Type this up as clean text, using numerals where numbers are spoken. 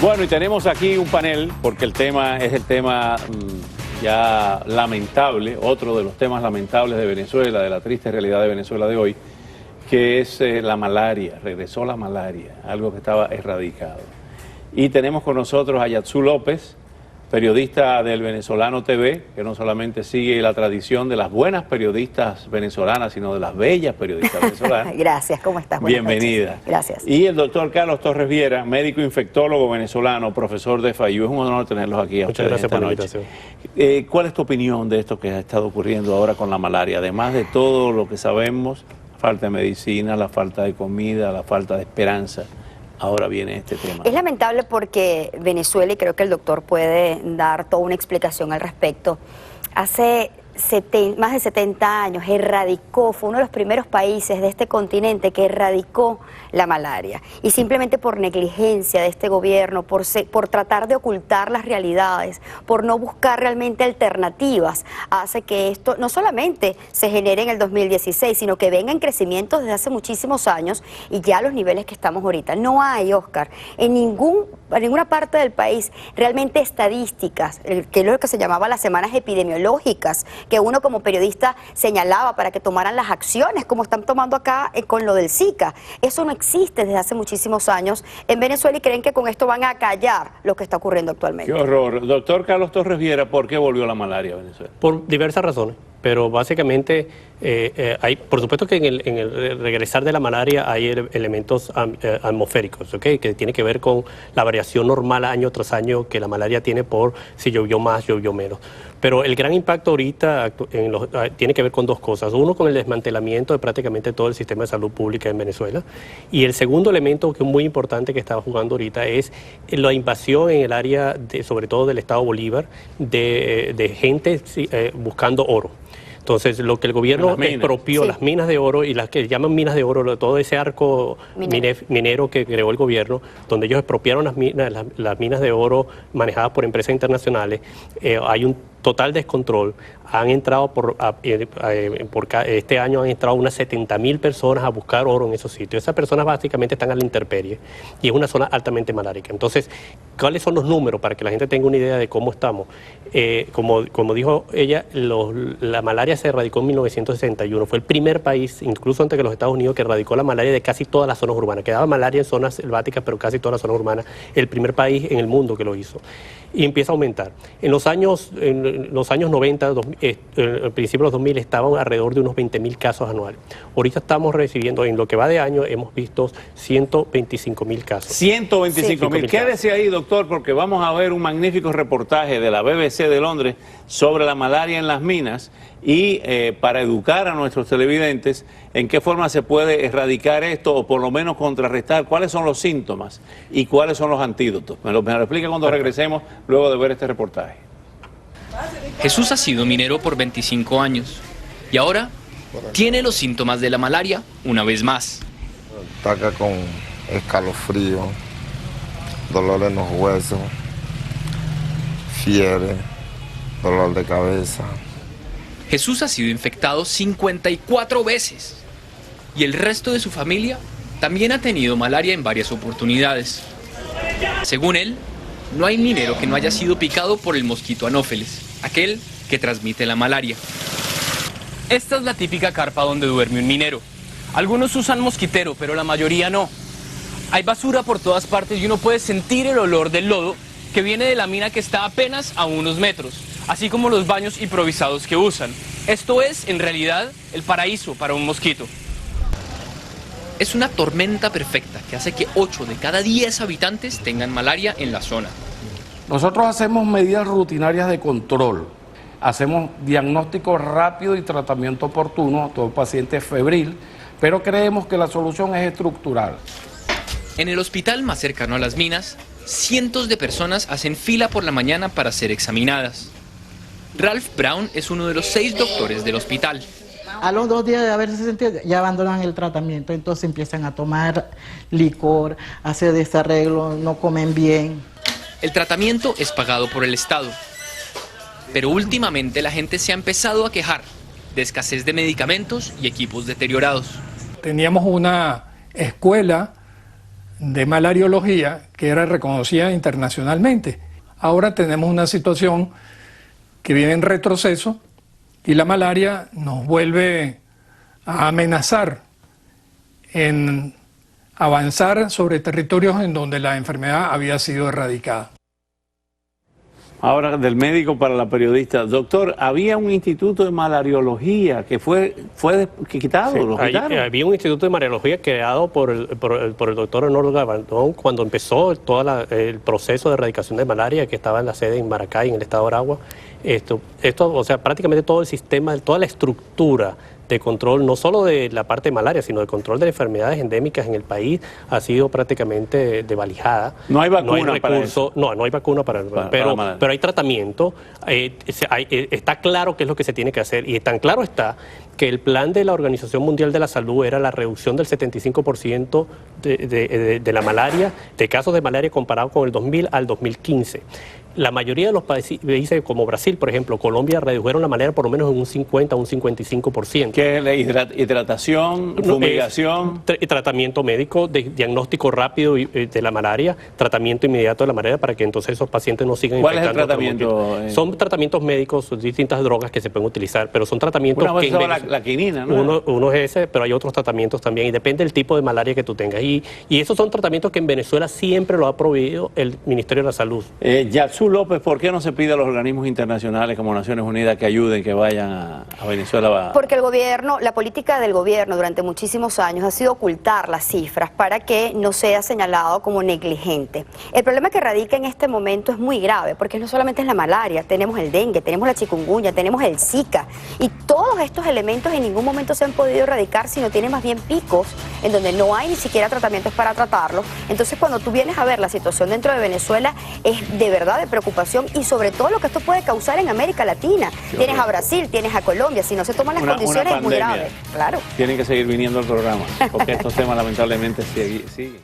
Bueno, y tenemos aquí un panel, porque el tema es el tema ya lamentable, otro de los temas lamentables de Venezuela, de la triste realidad de Venezuela de hoy, que es la malaria. Regresó la malaria, algo que estaba erradicado. Y tenemos con nosotros a Yatzú López, periodista del Venezolano TV, que no solamente sigue la tradición de las buenas periodistas venezolanas, sino de las bellas periodistas venezolanas. Gracias, ¿cómo estás? Buenas Bienvenida. noches. Gracias. Y el doctor Carlos Torres Viera, médico infectólogo venezolano, profesor de FAIU. Es un honor tenerlos aquí a ustedes. Muchas gracias por la invitación. ¿Cuál es tu opinión de esto que ha estado ocurriendo ahora con la malaria? Además de todo lo que sabemos, la falta de medicina, la falta de comida, la falta de esperanza. Ahora viene este tema. Es lamentable porque Venezuela, y creo que el doctor puede dar toda una explicación al respecto, hace más de 70 años erradicó, fue uno de los primeros países de este continente que erradicó la malaria. Y simplemente por negligencia de este gobierno, por tratar de ocultar las realidades, por no buscar realmente alternativas, hace que esto no solamente se genere en el 2016, sino que venga en crecimiento desde hace muchísimos años y ya a los niveles que estamos ahorita. No hay, Oscar, en ninguna parte del país realmente estadísticas, que es lo que se llamaba las semanas epidemiológicas, que uno como periodista señalaba para que tomaran las acciones, como están tomando acá con lo del Zika. Eso no existe desde hace muchísimos años en Venezuela y creen que con esto van a callar lo que está ocurriendo actualmente. Qué horror. Doctor Carlos Torres Viera, ¿por qué volvió la malaria a Venezuela? Por diversas razones, pero básicamente hay, por supuesto que en el regresar de la malaria hay elementos atmosféricos, ¿okay? Que tiene que ver con la variación normal año tras año que la malaria tiene por si llovió más, llovió menos. Pero el gran impacto ahorita tiene que ver con dos cosas. Uno, con el desmantelamiento de prácticamente todo el sistema de salud pública en Venezuela. Y el segundo elemento que es muy importante que estaba jugando ahorita es la invasión en el área, sobre todo del estado Bolívar, de gente buscando oro. Entonces, lo que el gobierno expropió, las minas de oro y las que llaman minas de oro, todo ese arco minero que creó el gobierno, donde ellos expropiaron las minas de oro manejadas por empresas internacionales, hay un total descontrol. Han entrado este año han entrado unas 70.000 personas a buscar oro en esos sitios. Esas personas básicamente están a la intemperie y es una zona altamente malárica. Entonces, ¿cuáles son los números para que la gente tenga una idea de cómo estamos? Como dijo ella, la malaria se erradicó en 1961. Fue el primer país, incluso antes que los Estados Unidos, que erradicó la malaria de casi todas las zonas urbanas. Quedaba malaria en zonas selváticas, pero casi todas las zonas urbanas. El primer país en el mundo que lo hizo. Y empieza a aumentar. En los años 90, al principio de los 2000, estaban alrededor de unos 20.000 casos anuales. Ahorita estamos recibiendo, en lo que va de año, hemos visto 125.000 casos. 125.000. Quédese ahí, doctor, porque vamos a ver un magnífico reportaje de la BBC de Londres sobre la malaria en las minas y para educar a nuestros televidentes en qué forma se puede erradicar esto o por lo menos contrarrestar cuáles son los síntomas y cuáles son los antídotos. Me lo explica cuando regresemos luego de ver este reportaje. Jesús ha sido minero por 25 años y ahora tiene los síntomas de la malaria una vez más. Ataca con escalofrío, dolor en los huesos, fiebre, dolor de cabeza. Jesús ha sido infectado 54 veces y el resto de su familia también ha tenido malaria en varias oportunidades. Según él, no hay minero que no haya sido picado por el mosquito anófeles, aquel que transmite la malaria. Esta es la típica carpa donde duerme un minero. Algunos usan mosquitero, pero la mayoría no. Hay basura por todas partes y uno puede sentir el olor del lodo que viene de la mina que está apenas a unos metros, así como los baños improvisados que usan. Esto es, en realidad, el paraíso para un mosquito. Es una tormenta perfecta que hace que 8 de cada 10 habitantes tengan malaria en la zona. Nosotros hacemos medidas rutinarias de control, hacemos diagnóstico rápido y tratamiento oportuno a todo paciente febril, pero creemos que la solución es estructural. En el hospital más cercano a las minas, cientos de personas hacen fila por la mañana para ser examinadas. Ralph Brown es uno de los 6 doctores del hospital. A los 2 días de haberse sentido, ya abandonan el tratamiento, entonces empiezan a tomar licor, a hacer desarreglo, no comen bien. El tratamiento es pagado por el Estado, pero últimamente la gente se ha empezado a quejar de escasez de medicamentos y equipos deteriorados. Teníamos una escuela de malariología que era reconocida internacionalmente. Ahora tenemos una situación que viene en retroceso y la malaria nos vuelve a amenazar en avanzar sobre territorios en donde la enfermedad había sido erradicada. Ahora, del médico para la periodista. Doctor, había un instituto de malariología que fue quitado, Sí, ¿lo quitaron? había un instituto de malariología creado por el doctor Honorio Gabaldón cuando empezó todo el proceso de erradicación de malaria, que estaba en la sede en Maracay, en el estado de Aragua. O sea, prácticamente todo el sistema, toda la estructura de control, no solo de la parte de malaria, sino de control de enfermedades endémicas en el país, ha sido prácticamente desvalijada. No hay vacuna para eso. No hay vacuna pero hay tratamiento. Está claro qué es lo que se tiene que hacer, y tan claro está que el plan de la Organización Mundial de la Salud era la reducción del 75% de la malaria, de casos de malaria comparado con el 2000 al 2015. La mayoría de los países como Brasil, por ejemplo, Colombia, redujeron la malaria por lo menos en un 50 o un 55%. ¿Qué es la hidratación, fumigación? Tratamiento médico, diagnóstico rápido de la malaria, tratamiento inmediato de la malaria para que entonces esos pacientes no sigan infectando. ¿Cuál es el tratamiento? Son tratamientos médicos, son distintas drogas que se pueden utilizar, pero son tratamientos que la quinina, ¿no? Uno es ese, pero hay otros tratamientos también, y depende del tipo de malaria que tú tengas. Y esos son tratamientos que en Venezuela siempre lo ha prohibido el Ministerio de la Salud. Yatsu López, ¿por qué no se pide a los organismos internacionales como Naciones Unidas que ayuden, que vayan a Venezuela? Porque el gobierno, la política del gobierno durante muchísimos años ha sido ocultar las cifras para que no sea señalado como negligente. El problema que radica en este momento es muy grave, porque no solamente es la malaria, tenemos el dengue, tenemos la chikungunya, tenemos el Zika, y todos estos elementos en ningún momento se han podido erradicar, sino tienen más bien picos en donde no hay ni siquiera tratamientos para tratarlos. Entonces, cuando tú vienes a ver la situación dentro de Venezuela, es de verdad de preocupación, y sobre todo lo que esto puede causar en América Latina. Tienes a Brasil, tienes a Colombia, si no se toman las condiciones es muy grave. Claro. Tienen que seguir viniendo al programa, porque estos temas lamentablemente siguen.